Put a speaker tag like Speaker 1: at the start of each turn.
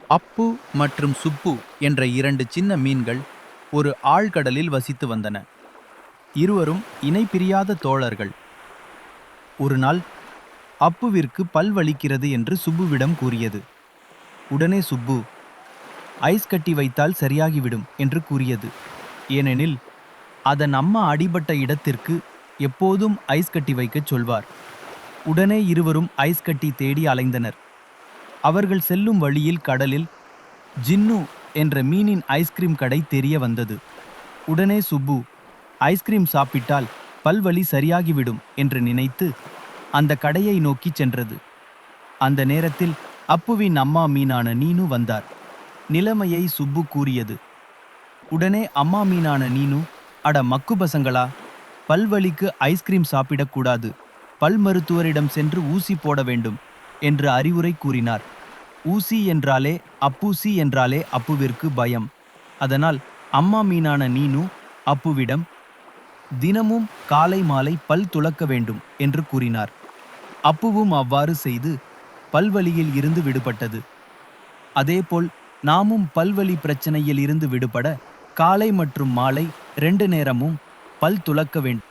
Speaker 1: அப்பு மற்றும் சுப்பு என்ற இரண்டு சின்ன மீன்கள் ஒரு ஆழ்கடலில் வசித்து வந்தன. இருவரும் இணை பிரியாத தோழர்கள். ஒரு நாள் அப்புவிற்கு பல் வலிக்கிறது என்று சுப்புவிடம் கூறியது. உடனே சுப்பு, ஐஸ் கட்டி வைத்தால் சரியாகிவிடும் என்று கூறியது. ஏனெனில் அதன் அம்மா அடிபட்ட இடத்திற்கு எப்போதும் ஐஸ் கட்டி வைக்கச் சொல்வார். உடனே இருவரும் ஐஸ் கட்டி தேடி அலைந்தனர். அவர்கள் செல்லும் வழியில் கடலில் ஜின்னு என்ற மீனின் ஐஸ்கிரீம் கடை தெரிய வந்தது. உடனே சுப்பு, ஐஸ்கிரீம் சாப்பிட்டால் பல்வலி சரியாகிவிடும் என்று நினைத்து அந்த கடையை நோக்கிச் சென்றது. அந்த நேரத்தில் அப்புவின் அம்மா மீனான நீனு வந்தார். நிலைமையை சுப்பு கூறியது. உடனே அம்மா மீனான நீனு, அட மக்கு பசங்களா, பல்வலிக்கு ஐஸ்கிரீம் சாப்பிடக்கூடாது, பல் மருத்துவரிடம் சென்று ஊசி போட வேண்டும் என்று அறிவுரை கூறினார். ஊசி என்றாலே அப்பூசி என்றாலே அப்புவிற்கு பயம். அதனால் அம்மா மீனான நீனு அப்புவிடம் தினமும் காலை மாலை பல் துலக்க வேண்டும் என்று கூறினார். அப்புவும் அவ்வாறு செய்து பல்வலியில் இருந்து விடுபட்டது. அதேபோல் நாமும் பல்வலி பிரச்சனையில் இருந்து விடுபட காலை மற்றும் மாலை 2 நேரமும் பல் துலக்க வேண்டும்.